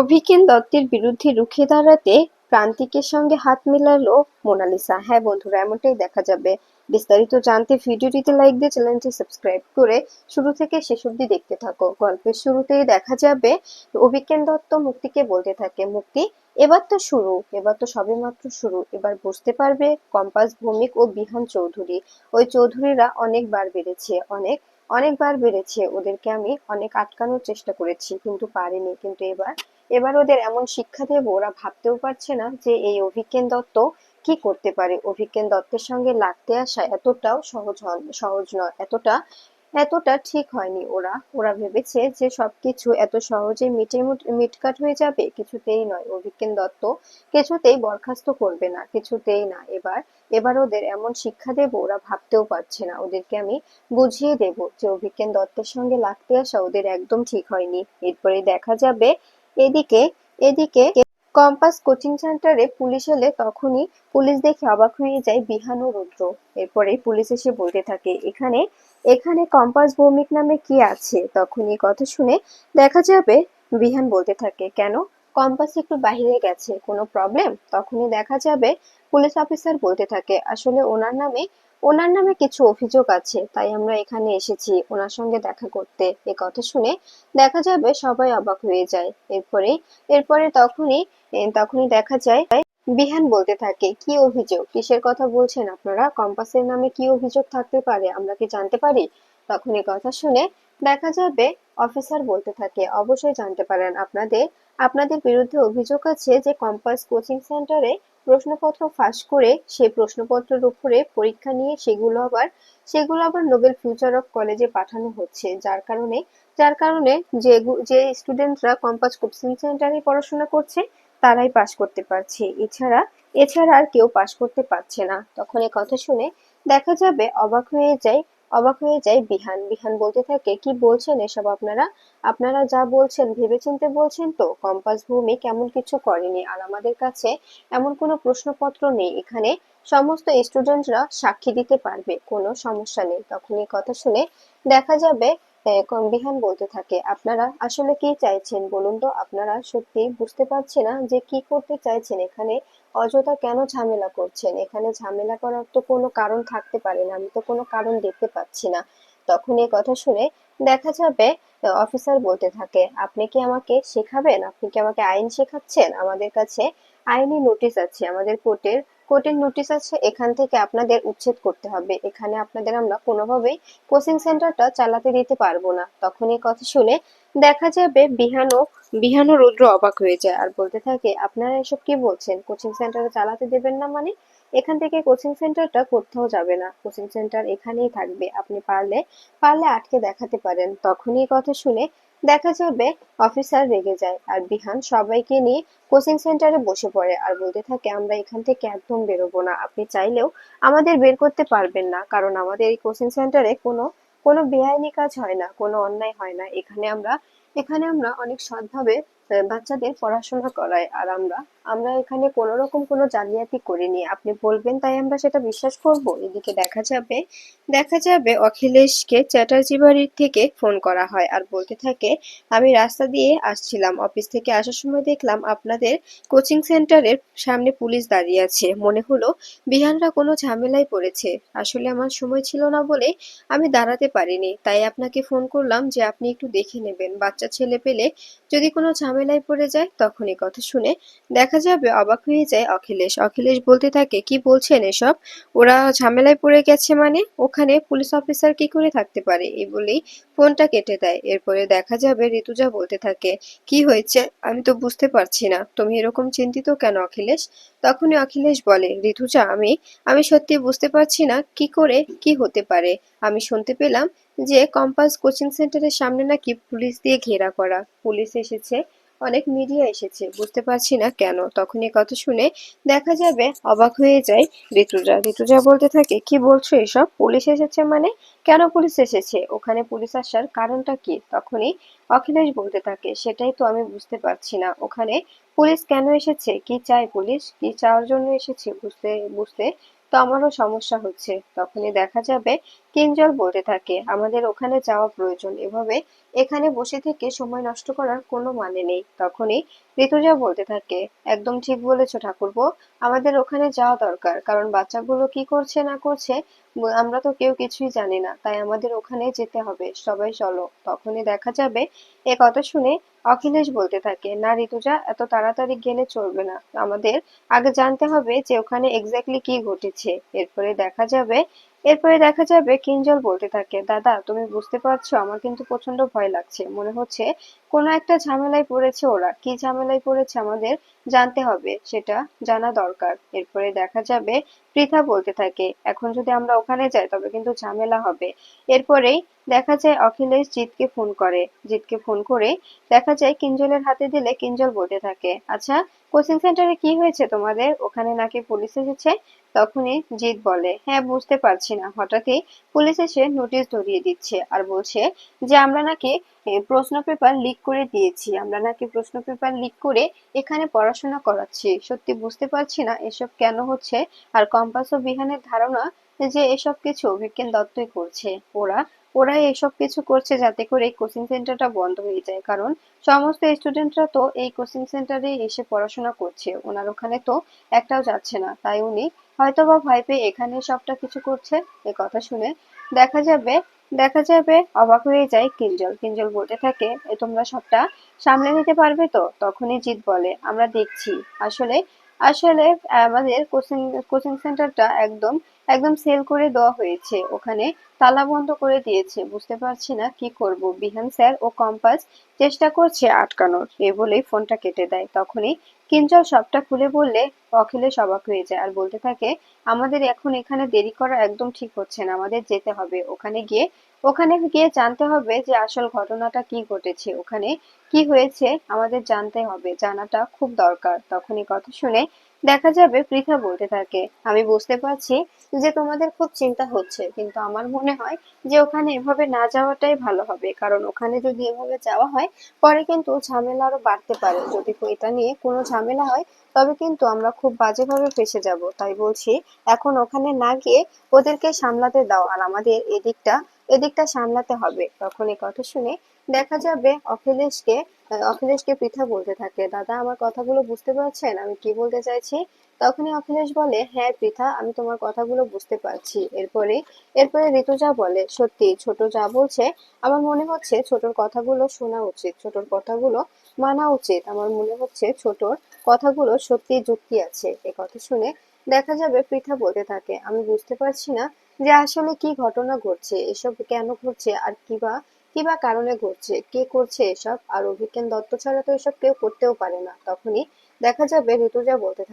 অভিজ্ঞান দত্তের বিরুদ্ধে রুখে দাঁড়াতে প্রান্তিকের সঙ্গে হাত মেলালো মোনালিসা। হ্যাঁ বন্ধুরা, এমনটাই দেখা যাবে। বিস্তারিত জানতে ভিডিওটিতে লাইক দিয়ে চ্যানেলটি সাবস্ক্রাইব করে শুরু থেকে শেষ অবধি দেখতে থাকো। গল্পের শুরুতেই দেখা যাবে অভিজ্ঞান দত্ত মুক্তিকে বলতে থাকে, মুক্তি এবার তো শুরু, এবার তো সবেমাত্র শুরু, এবার বুঝতে পারবে কম্পাস ভৌমিক ও বিহান চৌধুরী। ওই চৌধুরীরা অনেকবার বেড়েছে, অনেকবার বেড়েছে, ওদেরকে আমি অনেক আটকানোর চেষ্টা করেছি কিন্তু পারিনি। কিন্তু এবার এবার ওদের এমন শিক্ষা দেবো, ওরা ভাবতেও পারছে না যে এই অভিজ্ঞান দত্ত কি করতে পারে। অভিজ্ঞান দত্তের সঙ্গে লাগতে আসা এতটাও সহজ নয়, এতটা এতটা ঠিক হয়নি। ওরা ওরা ভেবেছে যে সবকিছু এত সহজে মিটকাট হয়ে যাবে, কিছুতেই নয়। অভিজ্ঞান দত্ত কিছুতেই বরখাস্ত করবে না, কিছুতেই না। এবার এবার ওদের এমন শিক্ষা দেবো, ওরা ভাবতেও পারছে না। ওদেরকে আমি বুঝিয়ে দেব যে অভিজ্ঞান দত্তের সঙ্গে লাগতে আসা ওদের একদম ঠিক হয়নি। এরপরে দেখা যাবে এদিকে এদিকে কম্পাস কোচিং সেন্টারে পুলিশ এলে তখনই পুলিশ দেখে অবাক হয়ে যায় বিহান ও রুদ্র। এরপরে পুলিশ এসে বলতে থাকে, এখানে এখানে কম্পাস ভৌমিক নামে কি আছে? তখনই কথা শুনে দেখা যাবে বিহান বলতে থাকে, কেন? কম্পাস একটু বাইরে গেছে, কোনো প্রবলেম? তখনই দেখা যাবে পুলিশ অফিসার বলতে থাকে, আসলে ওনার নামে কিছু অভিযোগ আছে, তাই আমরা এখানে এসেছি ওনার সঙ্গে দেখা করতে। এ কথা শুনে দেখা যাবে সবাই অবাক হয়ে যায়। এরপরে এরপরে তখনই দেখা যায় বিহান বলতে থাকে, কি অভিযোগ, কিসের কথা বলছেন আপনারা? কম্পাসের নামে কি অভিযোগ থাকতে পারে, আমরা কি জানতে পারি? তখন এই কথা শুনে দেখা যাবে অফিসার বলতে থাকে, অবশ্যই জানতে পারেন। আপনাদের আপনাদের বিরুদ্ধে অভিযোগ আছে যে কম্পাস কোচিং সেন্টারে প্রশ্নপত্র ফাঁস করে সেই প্রশ্নপত্রের উপরে পরীক্ষা নিয়ে সেগুলো আবার নোবেল ফিউচার অফ কলেজে পাঠানো হচ্ছে, যার কারণে যে স্টুডেন্টরা কম্পাস কোচিং সেন্টারে পড়াশোনা করছে তারাই পাশ করতে পারছে, এছাড়া আর কেউ পাশ করতে পারছে না। তখন এ কথা শুনে দেখা যাবে অবাক হয়ে যায় বিহান বলতে থাকে, কি বলছেন এসব আপনারা? আপনারা যা বলছেন ভেবেচিন্তে বলছেন তো? কম্পাস ভূমি কেমন কিছু করেনি, আর আমাদের কাছে এমন কোনো প্রশ্নপত্র নেই। এখানে সমস্ত স্টুডেন্টরা সাক্ষী দিতে পারবে, কোনো সমস্যা নেই। তখন এই কথা শুনে দেখা যাবে বিহান বলতে থাকে, আপনারা আসলে কি চাইছেন বলুন তো? আপনারা সত্যি বুঝতে পারছি না যে কি করতে চাইছেন এখানে। অযথা কেন ঝামেলা করছেন? এখানে ঝামেলা করার তো কোনো কারণ থাকতে পারে না, আমি তো কোনো কারণ দেখতে পাচ্ছি না। তখন এই কথা শুনে দেখা যাবে অফিসার বলতে থাকে, আপনি কি আমাকে শেখাবেন? আপনি কি আমাকে আইন শেখাচ্ছেন? আমাদের কাছে আইনি নোটিশ আছে, আমাদের কোর্টের নোটিশ আছে, এখান থেকে আপনাদের উচ্ছেদ করতে হবে। এখানে আপনাদের আমরা কোনোভাবেই কোচিং সেন্টারটা চালাতে দিতে পারবো না। তখন এই কথা শুনে দেখা যাবে বিহানও রুদ্র অবাক হয়ে যায় আর বলতে থাকে, আপনারা এসব কি বলছেন? কোচিং সেন্টারে চালাতে দেবেন না মানে? এখান থেকে কোচিং সেন্টারটা কোথাও যাবে না, কোচিং সেন্টার এখানেই থাকবে। আপনি পারলে পারলে আটকে দেখাতে পারেন। তখনই এই কথা শুনে দেখা যাবে অফিসার রেগে যায় আর বিহান সবাইকে নিয়ে কোচিং সেন্টারে বসে পড়ে আর বলতে থাকে, আমরা এখান থেকে একদম বেরোবো না। আপনি চাইলেও আমাদের বের করতে পারবেন না, কারণ আমাদের এই কোচিং সেন্টারে কোনো বেআইনি কাজ হয় না, কোনো অন্যায় হয় না। এখানে আমরা অনেক সৎভাবে বাচ্চাদের পড়াশোনা করাই, আর আমরা এখানে কোনো রকম কোনো জালিয়াতি করিনি। আপনি বলবেন তাই আমরা সেটা বিশ্বাস করব? এদিকে দেখা যাবে অখিলেশকে চ্যাটার্জি বাড়ির থেকে ফোন করা হয় আর বলতে থাকে, আমি রাস্তা দিয়ে আসছিলাম, অফিস থেকে আসার সময় দেখলাম আপনাদের কোচিং সেন্টারের সামনে পুলিশ দাঁড়িয়ে আছে, মনে হলো বিহানরা কোনো ঝামেলায় পড়েছে। আসলে আমার সময় ছিল না বলে আমি দাঁড়াতে পারিনি, তাই আপনাকে ফোন করলাম যে আপনি একটু দেখে নেবেন, বাচ্চা ছেলে পেলে যদি কোনো ঝামেলায় পড়ে যায়। তখন এই কথা শুনে দেখা যাবে অবাক হয়ে যায় অখিলেশ বলতে থাকে, কি বলছেন এসব? ওরা ঝামেলায় পড়ে গেছে মানে? ওখানে পুলিশ অফিসার কি করে থাকতে পারে? এই বলেই ফোনটা কেটে দেয়। এরপরে দেখা যাবে ঋতুজা বলতে থাকে, কি হয়েছে আমি তো বুঝতে পারছি না, তুমি এরকম চিন্তিত কেন অখিলেশ? তখনই অখিলেশ বলে, ঋতুজা আমি সত্যি বুঝতে পারছি না কি করে কি হতে পারে। আমি শুনতে পেলাম যে কম্পাস কোচিং সেন্টারের সামনে নাকি পুলিশ দিয়ে ঘেরা করা, পুলিশ এসেছে, অনেক মিডিয়া এসেছে, বুঝতে পারছি না কেন। তখন এই কথা শুনে দেখা যাবে অবাক হয়ে যায় ঋতুজা বলতে থাকে, কি বলছো এসব? পুলিশ এসেছে মানে? কেন পুলিশ এসেছে? ওখানে পুলিশ আসার কারণটা কি? তখনই অখিলেশ বলতে থাকে, সেটাই তো আমি বুঝতে পারছি না, ওখানে পুলিশ কেন এসেছে? কি চায় পুলিশ? কি চাওয়ার জন্য এসেছে বুঝতে বুঝতে তো আমারও সমস্যা হচ্ছে। তখনই দেখা যাবে কিঞ্জল বলতে থাকে আমাদের ওখানে যাওয়া প্রয়োজন, এভাবে এখানে বসে থেকে সময় নষ্ট করার কোনো মানে নেই। তখনই ঋতুজা বলতে থাকে একদম ঠিক বলেছো ঠাকুরপো, আমাদের ওখানে যাওয়া দরকার, কারণ বাচ্চাগুলো কি করছে না করছে আমরা তো কেউ কিছুই জানি না, তাই আমাদের ওখানে যেতে হবে, সবাই চলো। তখনই দেখা যাবে এ কথা শুনে অখিলেশ বলতে থাকে না ঋতুজা, এত তাড়াতাড়ি গেলে চলবে না, আমাদের আগে জানতে হবে যে ওখানে এক্স্যাক্টলি কি ঘটেছে। এরপরে দেখা যাবে কিঞ্জল বলতে থাকে দাদা তুমি বুঝতে পারছো, আমার কিন্তু প্রচন্ড ভয় লাগছে, মনে হচ্ছে কোনো একটা ঝামেলায় পড়েছে, ওরা কি ঝামেলায় পড়েছে আমাদের জানতে হবে, সেটা জানা দরকার। এরপরে দেখা যাবে পৃথা বলতে থাকে এখন যদি আমরা ওখানে যাই তবে কিন্তু ঝামেলা হবে। এরপরেই দেখা যায় অখিলেশ জিতকে ফোন করে দেখা যায় কিঞ্জলের হাতে দিলে কিঞ্জল বলতে থাকে আচ্ছা, কোচিং সেন্টারে কি হয়েছে তোমাদের, ওখানে নাকি পুলিশ এসেছে? তখনই জিৎ বলে হ্যাঁ বুঝতে পারছি না, হঠাৎই পুলিশ এসে নোটিশ ধরিয়ে দিচ্ছে আর বলছে যে আমরা নাকি প্রশ্ন পেপার লিক করে দিয়েছি, আমরা নাকি প্রশ্ন পেপার লিক করে এখানে পড়াশোনা করাচ্ছি। সত্যি বুঝতে পারছি না এসব কেন হচ্ছে। আর কম্পাস ও বিহানের ধারণা যে এসব কিছু বিজ্ঞান দত্তই করছে। ওরা ওরাই এসব কিছু করছে যাতে করে এই কোচিং সেন্টারটা বন্ধ হয়ে যায়, কারণ সমস্ত স্টুডেন্টরা তো এই কোচিং সেন্টারে এসে পড়াশোনা করছে, ওনার ওখানে তো একটাও যাচ্ছে না, তাই উনি হয়তোবা ভয় পেয়ে এখানে সবটা কিছু করছে। এ কথা শুনে দেখা যাবে দেখা যাবে অবাক হয়ে যায় কিঞ্জল বলতে থাকে এ তোমরা সবটা সামলে নিতে পারবে তো? তখনই জিৎ বলে আমরা দেখছি। আসলে আসলে আমাদের কোচিং কোচিং সেন্টারটা একদম একদম সেল করে দেওয়া হয়েছে, ওখানে তালা বন্ধ করে দিয়েছে, বুঝতে পারছি না কি করব। বিহান স্যার ও কম্পাস চেষ্টা করছে আটকানোর, এ বলেই ফোনটা কেটে দেয়। তখনই কিঞ্জল সবটা খুলে বললে অখিলেশ অবাক হয়ে যায় আর বলতে থাকে আমাদের এখন এখানে দেরি করা একদম ঠিক হচ্ছে না, আমাদের যেতে হবে ওখানে গিয়ে জানতে হবে যে আসল ঘটনাটা কি ঘটেছে, ওখানে কি হয়েছে আমাদের জানতে হবে, জানাটা খুব দরকার। তখনই কথা শুনে দেখা যাবে পৃথা বলতে থাকে আমি বুঝতে পারছি যে তোমাদের খুব চিন্তা হচ্ছে, কিন্তু আমার মনে হয় যে ওখানে এভাবে না যাওয়াটাই ভালো হবে, কারণ ওখানে যদি এভাবে যাওয়া হয় পরে কিন্তু ঝামেলা আরো বাড়তে পারে, যদি এটা নিয়ে কোনো ঝামেলা হয় তবে কিন্তু আমরা খুব বাজেভাবে ফেঁসে যাব। তাই বলছি এখন ওখানে না গিয়ে ওদেরকে সামলাতে দাও, আর আমাদের এদিকটা সামলাতে হবে। তখন এই কথা শুনে দেখা যাবে অখিলেশকে পৃথা বলতে থাকে দাদা আমার কথাগুলো বুঝতে পারছেন আমি কি বলতে চাইছি? তখনই অখিলেশ বলে হ্যাঁ পৃথা, আমি তোমার কথাগুলো বুঝতে পারছি। এরপরে ঋতুজা বলে সত্যি ছোট যা বলছে আমার মনে হচ্ছে ছোটর কথাগুলো শোনা উচিত, ছোটর কথাগুলো মানা উচিত, আমার মনে হচ্ছে ছোটর কথাগুলো সত্যি যুক্তি আছে। এ কথা শুনে দেখা যাবে পৃথা বলতে থাকে আমি বুঝতে পারছি না যে আসলে কি ঘটনা ঘটছে, এসব কেন ঘটছে, আর কিবা কারণে ঘটছে, কে করছে এসব, আর অভিজ্ঞান দত্ত ছাড়া তো এসব কেউ করতেও পারে না। তখনই দেখা যাবে ঋতুজা বলতে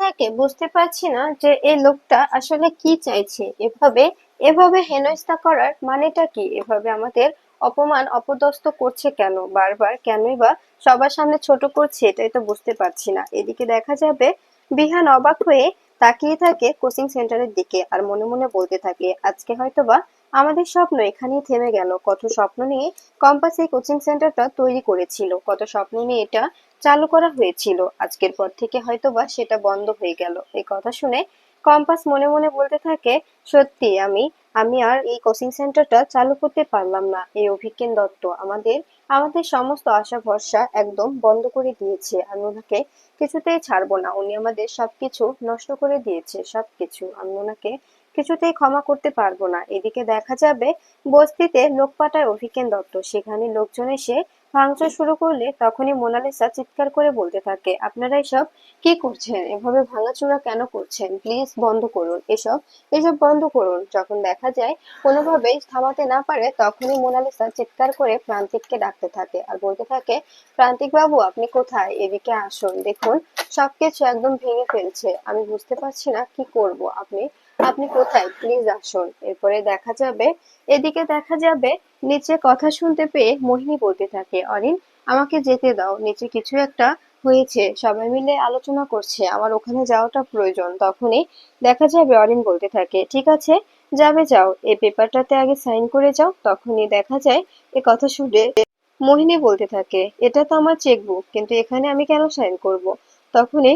থাকে বুঝতে পারছি না যে এই লোকটা আসলে কি চাইছে, এভাবে এভাবে হেনস্থা করার মানেটা কি, এভাবে আমাদের অপমান অপদস্থ করছে কেন, বারবার কেনই বা সবার সামনে ছোট করছে, এটাই তো বুঝতে পারছি না। এদিকে দেখা যাবে বিহান অবাক হয়ে তাকিয়ে থাকে কোচিং সেন্টারের দিকে আর মনে মনে বলতে থাকে আজকে হয়তোবা আমাদের স্বপ্ন এখানেই থেমে গেল, কত স্বপ্ন নিয়ে কম্পাস এই কোচিং সেন্টারটা তৈরি করেছিল, কত স্বপ্ন নিয়ে এটা চালু করা হয়েছিল, আজকের পর থেকে হয়তোবা সেটা বন্ধ হয়ে গেল। এই কথা শুনে কম্পাস মনে মনে বলতে থাকে সত্যি আমি আমি আর এই কোচিং সেন্টারটা চালু করতে পারলাম না, এই অভিজ্ঞান দত্ত আমাদের আমাদের সমস্ত আশা ভরসা একদম বন্ধ করে দিয়েছে, আমি ওনাকে কিছুতেই ছাড়বো না, উনি আমাদের সবকিছু নষ্ট করে দিয়েছে, সবকিছু আমি ওনাকে কিছুতেই ক্ষমা করতে পারবো না। এদিকে দেখা যাবে বস্তিতে লোক পাঠায় অভিজ্ঞান দত্ত, সেখানে লোকজন এসে ভাঙচুর শুরু করলে তখনই মোনালিসা চিৎকার করে বলতে থাকে আপনারা এসব কি করছেন, এভাবে ভাঙাচোরা কেন করছেন, প্লিজ বন্ধ করুন এসব, এসব বন্ধ করুন। যখন দেখা যায় কোনোভাবেই থামাতে না পারে তখনই মোনালিসা চিৎকার করে প্রান্তিককে ডাকতে থাকে আর বলতে থাকে প্রান্তিক বাবু আপনি কোথায়, এদিকে আসুন, দেখুন সবকিছু একদম ভেঙে ফেলছে, আমি বুঝতে পারছি না কি করব, আপনি আপনি কোথায়, প্লিজ আসুন। এদিকে দেখা যাবে নিচে কথা শুনতে পেয়ে মোহিনী বলতে থাকে অরিন আমাকে যেতে দাও, নিচে কিছু একটা হয়েছে, সবাই মিলে আলোচনা করছে, আমার ওখানে যাওয়াটা প্রয়োজন। তখনই দেখা যাবে অরিন বলতে থাকে ঠিক আছে যাবে, যাও এই পেপারটাতে আগে সাইন করে যাও। তখনই দেখা যায় এ কথা শুনে মোহিনী বলতে থাকে এটা তো আমার চেকবুক, কিন্তু এখানে আমি কেন সাইন করব? তখনই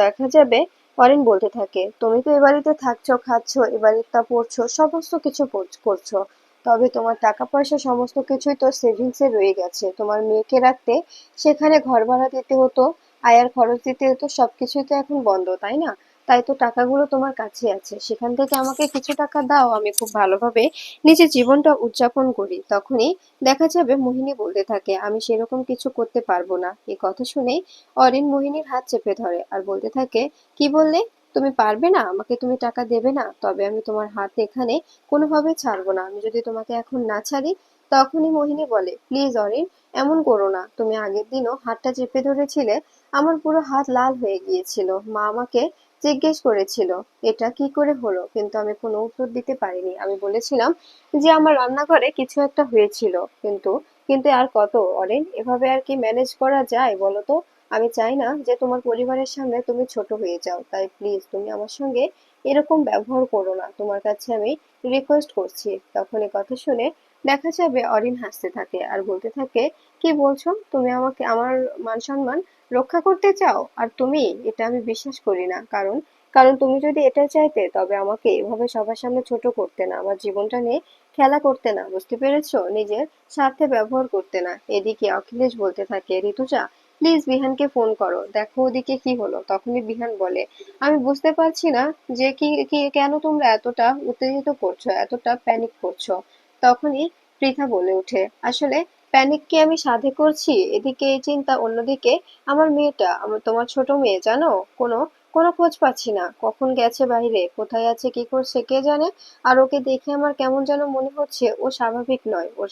দেখা যাবে অরিন বলতে থাকে, তুমি তো এ বাড়িতে থাকছো, খাচ্ছো, এ বাড়িটা পড়ছো, সমস্ত কিছু করছো, তবে তোমার টাকা পয়সা সমস্ত কিছুই তো সেভিংস এ রয়ে গেছে। তোমার মেয়েকে রাখতে সেখানে ঘর ভাড়া দিতে হতো, আয়ার খরচ দিতে হতো, সবকিছুই তো এখন বন্ধ, তাই না? তাই তো টাকাগুলো তোমার কাছে আছে, সেখান থেকে আমাকে কিছু টাকা দাও, আমি খুব ভালোভাবে নিজের জীবনটা উদযাপন করি। তখনই দেখা যাবে মোহিনী বলতে থাকে, আমি সেরকম কিছু করতে পারবো না। এই কথা শুনে অরিন মোহিনীর হাত চেপে ধরে আর বলতে থাকে, কি বললে? তুমি পারবে না? আমাকে তুমি টাকা দেবে না? তবে আমি তোমার হাত এখানে কোনোভাবে ছাড়বো না। আমি যদি তোমাকে এখন না ছাড়ি। তখনই মোহিনী বলে, প্লিজ অরিন, এমন করো না। তুমি আগের দিনও হাতটা চেপে ধরেছিলে, আমার পুরো হাত লাল হয়ে গিয়েছিল। মা আমাকে জিজ্ঞেস করেছিল এটা কি করে হলো, কিন্তু আমি কোনো উত্তর দিতে পারিনি। আমি বলেছিলাম যে আমার রান্নাঘরে কিছু একটা হয়েছিল। কিন্তু কিন্তু আর কত অরেন, এভাবে আর কি ম্যানেজ করা যায় বলো তো? আমি চাই না যে তোমার পরিবারের সামনে তুমি ছোট হয়ে যাও, তাই প্লিজ তুমি আমার সঙ্গে এরকম ব্যবহার করো না, তোমার কাছে আমি রিকোয়েস্ট করছি। তখন এ কথা শুনে দেখা যাবে অরিন হাসতে থাকে আর বলতে থাকে, কি বলছো? তুমি আমাকে আমার মান সম্মান রক্ষা করতে চাও? আর তুমি, এটা আমি বিশ্বাস করি না। কারণ কারণ তুমি যদি এটা চাইতে তবে আমাকে এভাবে সবার সামনে ছোট করতে না, আমার জীবনটা নিয়ে খেলা করতে না, বুঝতে পেরেছো? নিজের স্বার্থে ব্যবহার করতে না। এদিকে অখিলেশ বলতে থাকে, ঋতুজা, প্লিজ বিহানকে ফোন করো, দেখো ওদিকে কি হলো। তখনই বিহান বলে, আমি বুঝতে পারছি না যে কি কি কেন তোমরা এতটা উত্তেজিত করছো, এতটা প্যানিক করছো। তখনই পৃথা বলে ওঠে, আসলে প্যানিক কি আমি সাধে করছি? এদিকে এই চিন্তা, অন্যদিকে আমার মেয়েটা, আমার তোমার ছোট মেয়ে, জানো, কোনো কোনো খোঁজ পাচ্ছি না, কখন গেছে বাইরে, কোথায় আছে, কি করছে কে জানে। আর ওকে দেখে আমার কেমন যেন মনে হচ্ছে ও স্বাভাবিক নয়। ওর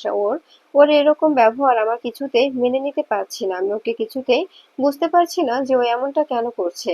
ওর এরকম ব্যবহার আমার কিছুতেই মেনে নিতে পারছি না। আমি ওকে কিছুতেই বুঝতে পারছি না যে ও এমনটা কেন করছে।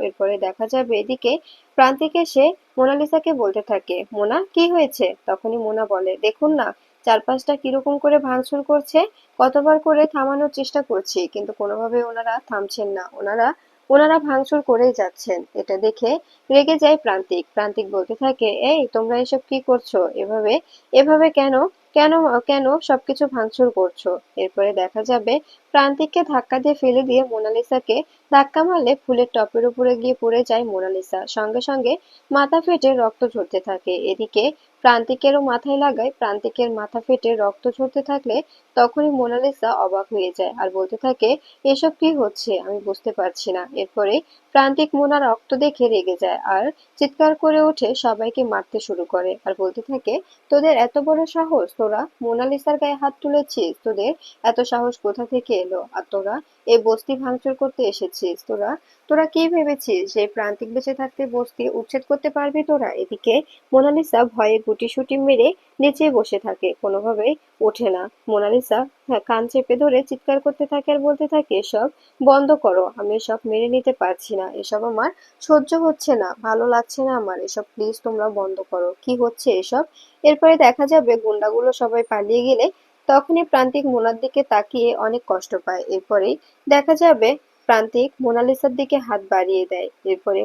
এরপরে দেখা যাবে এদিকে প্রান্তিক এসে মোনালিসাকে বলতে থাকে, মোনা, কি হয়েছে? তখনই মোনা বলে, দেখুন না, চারপাশটা কিরকম করে ভাঙচুর করছে। কতবার করে থামানোর চেষ্টা করছি, কিন্তু কোনোভাবে ওনারা থামছেন না। ওনারা ওনারা ভাঙচুর করেই যাচ্ছেন। এটা দেখে রেগে যায় প্রান্তিক। প্রান্তিক বলতে থাকে, এই তোমরা এসব কি করছো? এভাবে এভাবে কেন কেন কেন সবকিছু ভাঙচুর করছো? এরপরে দেখা যাবে প্রান্তিককে ধাক্কা দিয়ে ফেলে দিয়ে মোনালিসাকে ধাক্কা মারলে ফুলের টপের উপরে গিয়ে পড়ে যায় মোনালিসা। সঙ্গে সঙ্গে মাথা ফেটে রক্ত ঝরতে থাকে। এদিকে প্রান্তিকেরও মাথায় লাগায়, প্রান্তিকের মাথা ফেটে রক্ত ঝরতে থাকলে তখনই মোনালিসা অবাক হয়ে যায় আর বলতে থাকে, এসব কি হচ্ছে? আমি বুঝতে পারছি না। এরপরে প্রান্তিক মোনার রক্ত দেখে রেগে যায় আর চিৎকার করে ওঠে, সবাইকে মারতে শুরু করে আর বলতে থাকে, তোদের এত বড় সাহস, তোরা মোনালিসার গায়ে হাত তুলেছিস? তোদের এত সাহস কোথা থেকে এলো? আর তোরা এই বস্তি ভাঙচুর করতে এসেছিস? তোরা তোরা কি ভেবেছিস যে প্রান্তিক বেঁচে থাকতে বস্তি উচ্ছেদ করতে পারবি তোরা? এদিকে মোনালিসা ভয়ে গুটিসুটি মেরে নিচে বসে থাকে, কোনোভাবেই ওঠে না। মোনালিসা, হ্যাঁ, কান চেপে ধরে চিৎকার করতে থাকে আর বলতে থাকে, এসব বন্ধ করো, আমি এসব মেনে নিতে পারছি না, এসব আমার সহ্য হচ্ছে না, ভালো লাগছে না আমার এসব, প্লিজ তোমরা বন্ধ করো, কি হচ্ছে এসব? এরপরে দেখা যাবে গুন্ডাগুলো সবাই পালিয়ে গেলে তখনই প্রান্তিক মোনার দিকে তাকিয়ে অনেক কষ্ট পায়। এরপরেই দেখা যাবে প্রান্তিক মোনালিসার দিকে হাত বাড়িয়ে দেয়। এরপরে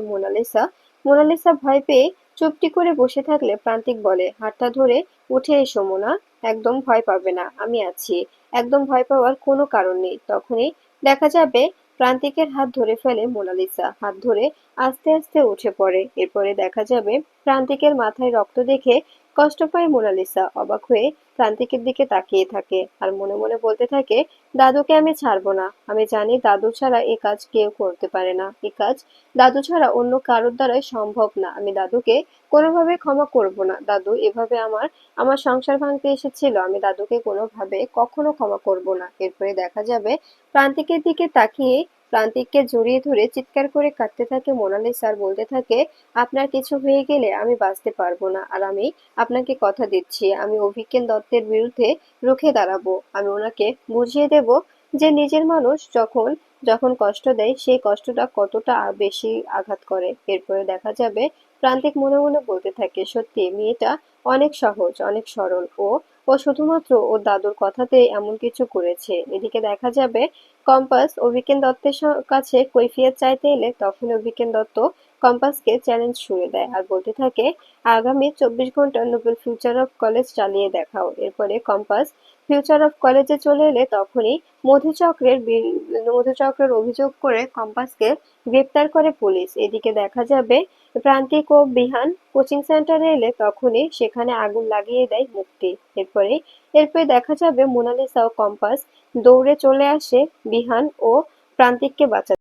মোনালিসা ভয় পেয়ে চুপটি করে বসে থাকলে প্রান্তিক বলে, হাতটা ধরে উঠে এসো মোনা, একদম ভয় পাবে না, আমি আছি, একদম ভয় পাওয়ার কোনো কারণ নেই। তখনই দেখা যাবে প্রান্তিকের হাত ধরে ফেলে মোনালিসা, হাত ধরে আস্তে আস্তে উঠে পড়ে। এরপরে দেখা যাবে প্রান্তিকের মাথায় রক্ত দেখে কষ্ট পায় মোনালিসা, অবাক হয়ে প্রান্তিকের দিকে তাকিয়ে থাকে আর মনে মনে বলতে থাকে, দাদুকে আমি ছাড়বো না। আমি জানি দাদু ছাড়া এ কাজ কেউ করতে পারে না, এ কাজ দাদু ছাড়া অন্য কারোর দ্বারাই সম্ভব না। আমি দাদুকে কোনোভাবে ক্ষমা করব না। দাদু এভাবে আমার আমার সংসার ভাঙতে এসেছিল, আমি দাদুকে কোনোভাবে কখনো ক্ষমা করব না। এরপরে দেখা যাবে প্রান্তিকের দিকে তাকিয়ে প্রান্তিককে জড়িয়ে ধরে চিৎকার করে কাঁদতে থাকে মোনালিসা আর বলতে থাকে, আপনার কিছু হয়ে গেলে আমি বাঁচতে পারবো না। আর আমি আপনাকে কথা দিচ্ছি, আমি অভিজ্ঞান দত্তের বিরুদ্ধে রুখে দাঁড়াবো। আমি ওনাকে বুঝিয়ে দেব যে নিজের মানুষ যখন যখন কষ্ট দেয় সেই কষ্টটা কতটা বেশি আঘাত করে। এরপরে দেখা যাবে প্রান্তিক মনে মনে বলতে থাকে, সত্যি মেয়েটা অনেক সহজ, অনেক সরল। ও ও শুধুমাত্র ওর দাদুর কথাতে এমন কিছু করেছে। এদিকে দেখা যাবে কম্পাস অভিজ্ঞান দত্তের কাছে কৈফিয়ত চাইতে এলে তখন অভিজ্ঞান দত্ত কম্পাসকে চ্যালেঞ্জ ছুড়ে দেয় আর বলতে থাকে, আগামী 24 ঘন্টা নোবেল ফিউচার অফ কলেজ চালিয়ে দেখাও। এরপরে কম্পাস ফিউচার অফ কলেজে চলে এলে তখনই মধুচক্রের অভিযোগ করে কম্পাসকে গ্রেপ্তার করে পুলিশ। এদিকে দেখা যাবে প্রান্তিক ও বিহান কোচিং সেন্টারে এলে তখনই সেখানে আগুন লাগিয়ে দেয় মুক্তি। এরপরে দেখা যাবে মোনালিসা ও কম্পাস দৌড়ে চলে আসে বিহান ও প্রান্তিককে বাঁচাতে।